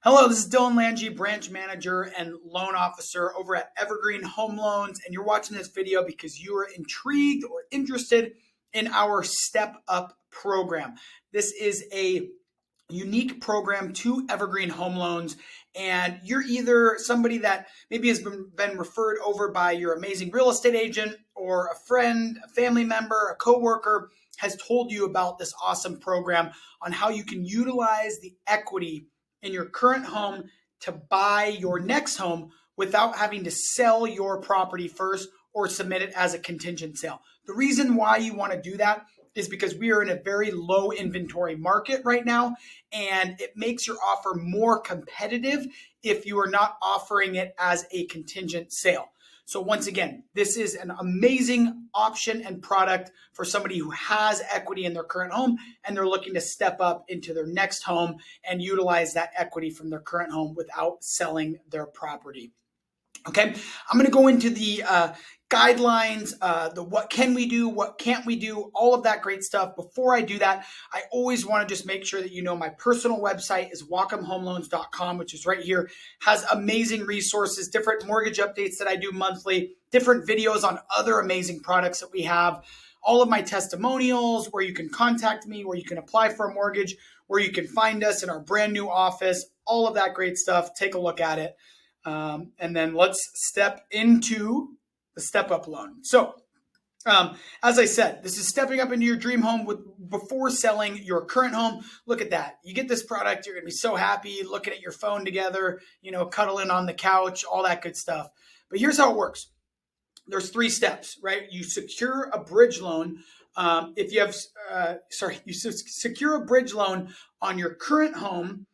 Hello, this is Dylan Langei, branch manager and loan officer over at Evergreen Home Loans, and you're watching this video because you are intrigued or interested in our StepUp program. This is a unique program to Evergreen Home Loans, and you're either somebody that maybe has been referred over by your amazing real estate agent, or a friend, a family member, a coworker has told you about this awesome program on how you can utilize the equity in your current home to buy your next home without having to sell your property first or submit it as a contingent sale. The reason why you want to do that is because we are in a very low inventory market right now, and it makes your offer more competitive if you are not offering it as a contingent sale. So once again, this is an amazing option and product for somebody who has equity in their current home and they're looking to step up into their next home and utilize that equity from their current home without selling their property. Okay, I'm going to go into the guidelines, the what can we do, what can't we do, all of that great stuff. Before I do that, I always want to just make sure that you know my personal website is whatcomhomeloans.com, which is right here, has amazing resources, different mortgage updates that I do monthly, different videos on other amazing products that we have, all of my testimonials, where you can contact me, where you can apply for a mortgage, where you can find us in our brand new office, all of that great stuff. Take a look at it. And then let's step into the StepUp loan. So, as I said, this is stepping up into your dream home before selling your current home. Look at that. You get this product, you're going to be so happy looking at your phone together, cuddling on the couch, all that good stuff. But here's how it works. There's 3 steps, right? You secure a bridge loan. You secure a bridge loan on your current home.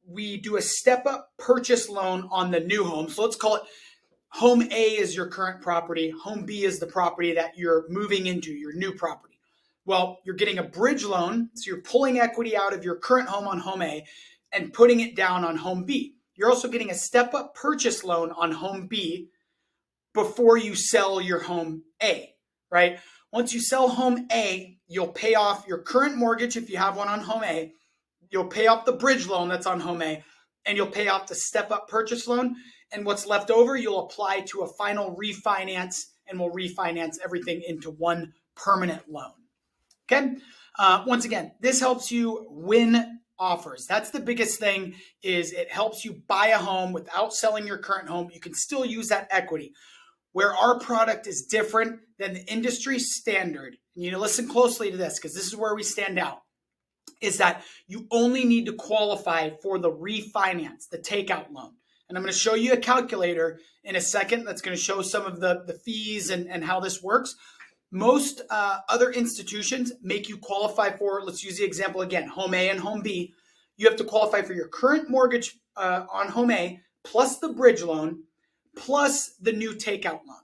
We do a step-up purchase loan on the new home. So let's call it home A is your current property. Home B is the property that you're moving into, your new property. Well, you're getting a bridge loan. So you're pulling equity out of your current home on home A and putting it down on home B. You're also getting a step-up purchase loan on home B before you sell your home A, right? Once you sell home A, you'll pay off your current mortgage if you have one on home A. You'll pay off the bridge loan that's on home A, and you'll pay off the step-up purchase loan. And what's left over, you'll apply to a final refinance, and we'll refinance everything into one permanent loan. Okay? Once again, this helps you win offers. That's the biggest thing, is it helps you buy a home without selling your current home. You can still use that equity. Where our product is different than the industry standard, and you need to listen closely to this because this is where we stand out, is that you only need to qualify for the refinance, the takeout loan. And I'm going to show you a calculator in a second that's going to show some of the fees and how this works. Most other institutions make you qualify for, let's use the example again, home A and home B. You have to qualify for your current mortgage on home A, plus the bridge loan, plus the new takeout loan.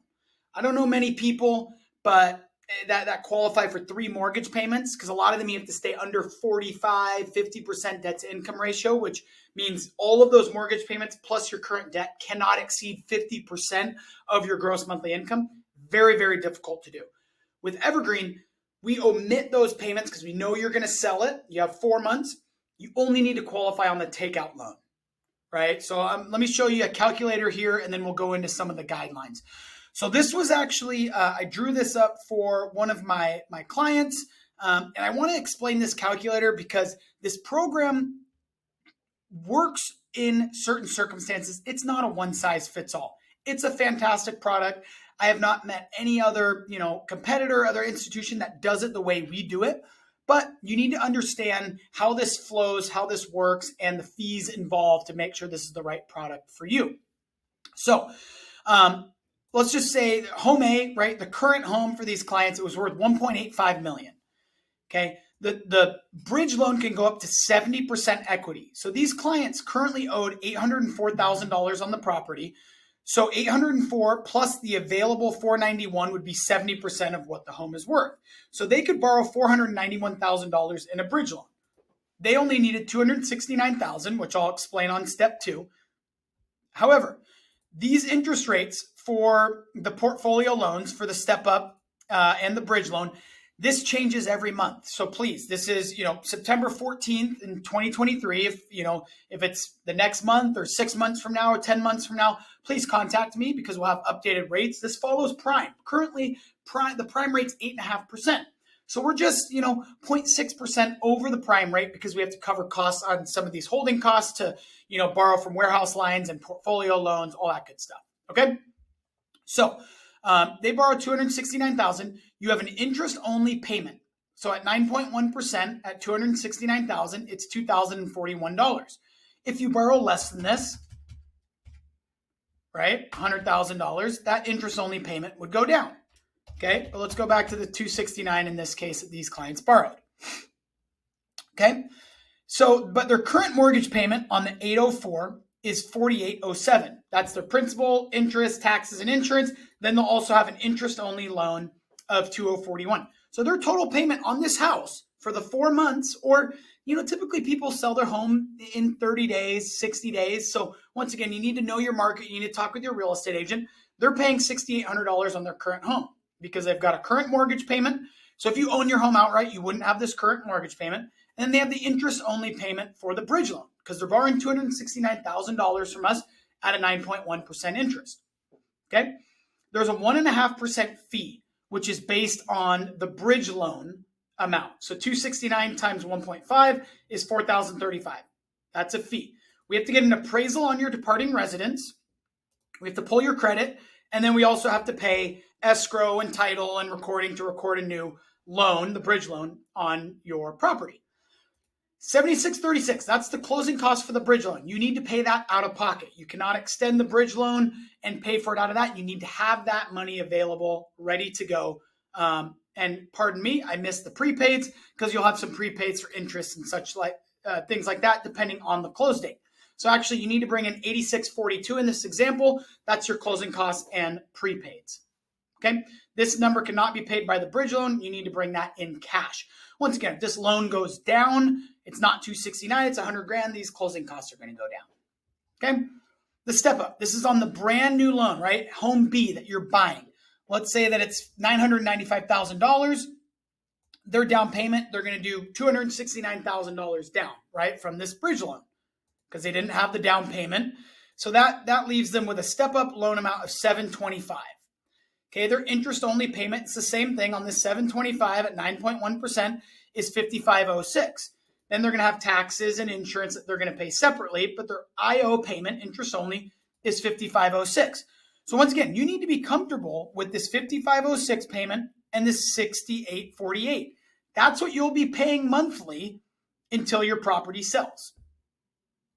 I don't know many people, but that qualify for 3 mortgage payments, because a lot of them you have to stay under 45, 50% debt to income ratio, which means all of those mortgage payments plus your current debt cannot exceed 50% of your gross monthly income. Very, very difficult to do. With Evergreen, we omit those payments because we know you're going to sell it. You have 4 months. You only need to qualify on the takeout loan, right? So let me show you a calculator here, and then we'll go into some of the guidelines. So this was actually, I drew this up for one of my clients, and I want to explain this calculator because this program works in certain circumstances. It's not a one-size-fits-all. It's a fantastic product. I have not met any other, competitor, other institution that does it the way we do it. But you need to understand how this flows, how this works, and the fees involved to make sure this is the right product for you. So, let's just say home A, right? The current home for these clients, it was worth $1.85 million. Okay. The bridge loan can go up to 70% equity. So these clients currently owed $804,000 on the property. So 804 plus the available 491 would be 70% of what the home is worth. So they could borrow $491,000 in a bridge loan. They only needed $269,000, which I'll explain on step 2. However, these interest rates for the portfolio loans, for the StepUp and the bridge loan, This changes every month. So please, this is, September 14th in 2023. If it's the next month or 6 months from now or 10 months from now, please contact me because we'll have updated rates. This follows prime. Currently, the prime rate's 8.5%. So we're just, 0.6% over the prime rate because we have to cover costs on some of these holding costs to, borrow from warehouse lines and portfolio loans, all that good stuff. Okay. So they borrow $269,000. You have an interest-only payment. So at 9.1% at $269,000, it's $2,041. If you borrow less than this, right, $100,000, that interest-only payment would go down. Okay, but let's go back to the $269 in this case that these clients borrowed. Okay, so but their current mortgage payment on the 804 is $4,807. That's their principal, interest, taxes, and insurance. Then they'll also have an interest-only loan of $2,041. So their total payment on this house for the 4 months, or typically people sell their home in 30 days, 60 days. So once again, you need to know your market. You need to talk with your real estate agent. They're paying $6,800 on their current home because they've got a current mortgage payment. So if you own your home outright, you wouldn't have this current mortgage payment. And then they have the interest-only payment for the bridge loan because they're borrowing $269,000 from us at a 9.1% interest. Okay? There's a 1.5% fee, which is based on the bridge loan amount. So 269 times 1.5 is $4,035. That's a fee. We have to get an appraisal on your departing residence. We have to pull your credit. And then we also have to pay escrow and title and recording to record a new loan, the bridge loan, on your property. $76.36, that's the closing cost for the bridge loan. You need to pay that out of pocket. You cannot extend the bridge loan and pay for it out of that. You need to have that money available, ready to go. And pardon me, I missed the prepaids because you'll have some prepaids for interest and such like things like that, depending on the close date. So actually, you need to bring in $86.42 in this example. That's your closing costs and prepaids. Okay, this number cannot be paid by the bridge loan. You need to bring that in cash. Once again, if this loan goes down, it's not $269, it's $100,000. These closing costs are going to go down. Okay, the StepUp. This is on the brand new loan, right? Home B that you're buying. Let's say that it's $995,000. Their down payment, they're going to do $269,000 down, right, from this bridge loan because they didn't have the down payment. So that leaves them with a StepUp loan amount of $725. Okay, their interest-only payment, it's the same thing on this $725 at 9.1% is $5,506. Then they're going to have taxes and insurance that they're going to pay separately, but their IO payment, interest-only, is $5,506. So once again, you need to be comfortable with this $5,506 payment and this $6,848. That's what you'll be paying monthly until your property sells.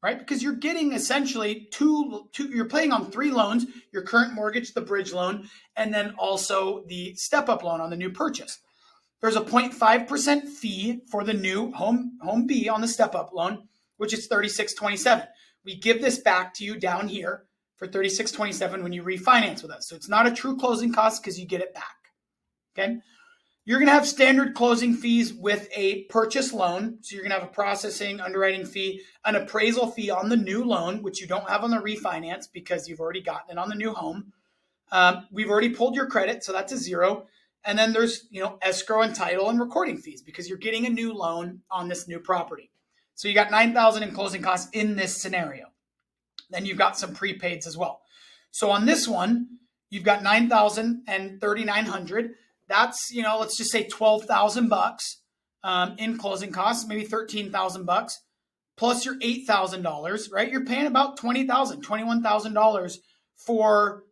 Right? Because you're getting essentially you're paying on 3 loans, your current mortgage, the bridge loan, and then also the StepUp loan on the new purchase. There's a 0.5% fee for the new home B on the StepUp loan, which is $36.27. We give this back to you down here for $36.27 when you refinance with us. So it's not a true closing cost because you get it back. Okay? You're going to have standard closing fees with a purchase loan. So you're going to have a processing, underwriting fee, an appraisal fee on the new loan, which you don't have on the refinance because you've already gotten it on the new home. We've already pulled your credit, so that's a $0. And then there's, escrow and title and recording fees because you're getting a new loan on this new property. So you got $9,000 in closing costs in this scenario. Then you've got some prepaids as well. So on this one, you've got $9,000 and $3,900. That's, let's just say $12,000 in closing costs, maybe $13,000 plus your $8,000, right? You're paying about $20,000, $21,000 for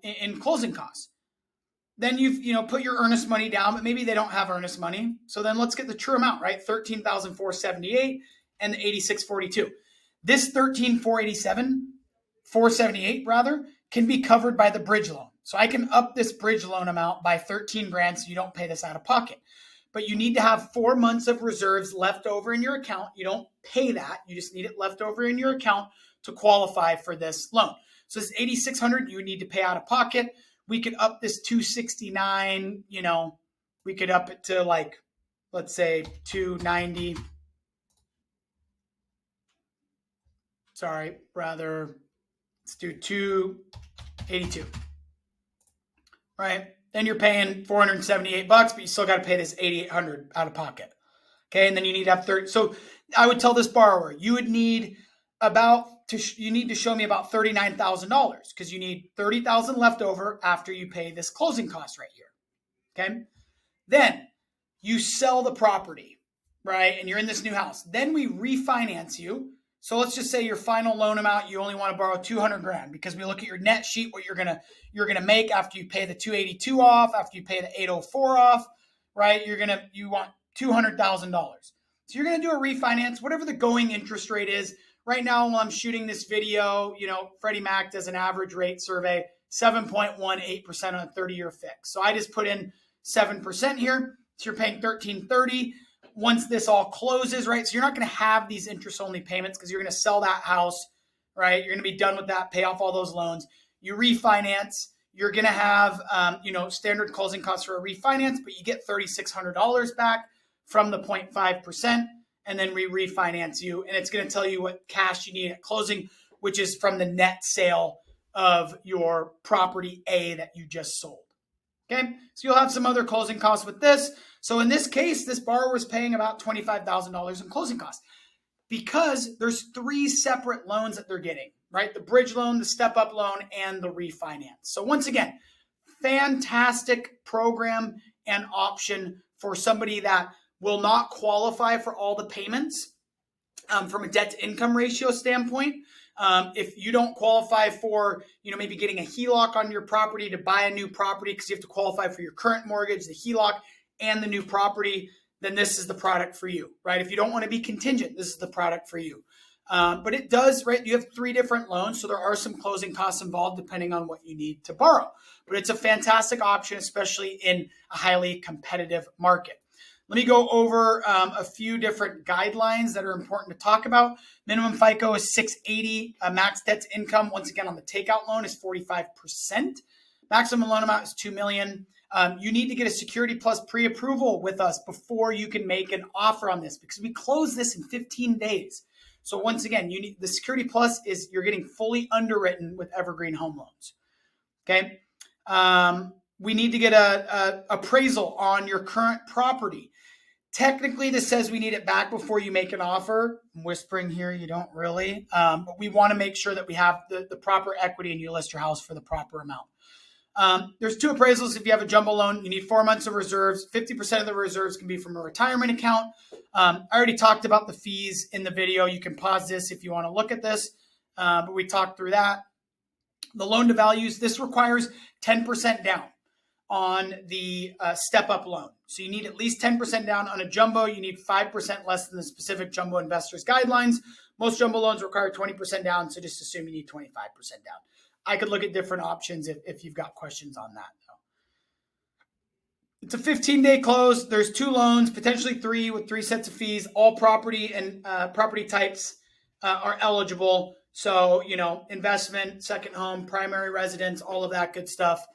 in closing costs. Then you've put your earnest money down, but maybe they don't have earnest money. So then let's get the true amount, right? $13,478 and the $86.42. This $13,478 rather can be covered by the bridge loan. So I can up this bridge loan amount by $13,000 so you don't pay this out of pocket. But you need to have 4 months of reserves left over in your account. You don't pay that. You just need it left over in your account to qualify for this loan. So this $8,600 you need to pay out of pocket. We could up this $269, we could up it to let's say $290. Let's do $282. Right? then you're paying $478, but you still got to pay this $8,800 out of pocket. Okay, and then you need to have 30. So I would tell this borrower, you would need you need to show me about $39,000 because you need $30,000 left over after you pay this closing cost right here. Okay, then you sell the property, right? And you're in this new house. Then we refinance you. So let's just say your final loan amount, you only want to borrow $200,000 because we look at your net sheet, what you're gonna make after you pay the $282 off, after you pay the $804 off, right? You want $200,000. So you're gonna do a refinance, whatever the going interest rate is. Right now, while I'm shooting this video, Freddie Mac does an average rate survey, 7.18% on a 30-year fix. So I just put in 7% here. So you're paying $1,330 once this all closes, right? So you're not going to have these interest-only payments because you're going to sell that house, right? You're going to be done with that, pay off all those loans. You refinance. You're going to have, standard closing costs for a refinance, but you get $3,600 back from the 0.5%, and then we refinance you, and it's going to tell you what cash you need at closing, which is from the net sale of your property A that you just sold. Okay, so you'll have some other closing costs with this. So in this case, this borrower is paying about $25,000 in closing costs because there's 3 separate loans that they're getting, right? The bridge loan, the StepUp loan, and the refinance. So once again, fantastic program and option for somebody that will not qualify for all the payments from a debt to income ratio standpoint. If you don't qualify for, maybe getting a HELOC on your property to buy a new property because you have to qualify for your current mortgage, the HELOC, and the new property, then this is the product for you, right? If you don't want to be contingent, this is the product for you. But it does, right? You have 3 different loans, so there are some closing costs involved depending on what you need to borrow. But it's a fantastic option, especially in a highly competitive market. Let me go over a few different guidelines that are important to talk about. Minimum FICO is 680. Max debt to income, once again, on the takeout loan is 45%. Maximum loan amount is $2 million. You need to get a Security Plus pre-approval with us before you can make an offer on this because we close this in 15 days. So once again, the Security Plus is you're getting fully underwritten with Evergreen Home Loans. Okay. We need to get a appraisal on your current property. Technically, this says we need it back before you make an offer. I'm whispering here, you don't really. But we want to make sure that we have the proper equity and you list your house for the proper amount. There's 2 appraisals. If you have a jumbo loan, you need 4 months of reserves. 50% of the reserves can be from a retirement account. I already talked about the fees in the video. You can pause this if you want to look at this. But we talked through that. The loan to values, this requires 10% down on the StepUp loan. So you need at least 10% down on a jumbo. You need 5% less than the specific jumbo investors guidelines. Most jumbo loans require 20% down, so just assume you need 25% down. I could look at different options if you've got questions on that, though. It's a 15-day close. There's 2 loans, potentially 3 with 3 sets of fees. All property and property types are eligible. So, investment, second home, primary residence, all of that good stuff.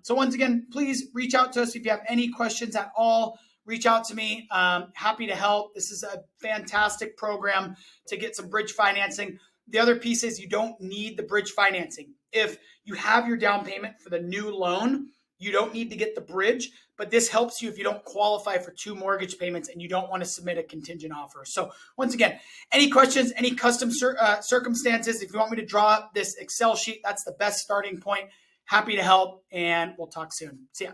So once again, please reach out to us if you have any questions at all. Reach out to me. Happy to help. This is a fantastic program to get some bridge financing. The other piece is you don't need the bridge financing. If you have your down payment for the new loan, you don't need to get the bridge, but this helps you if you don't qualify for 2 mortgage payments and you don't want to submit a contingent offer. So once again, any questions, any custom circumstances, if you want me to draw up this Excel sheet, that's the best starting point. Happy to help, and we'll talk soon. See ya.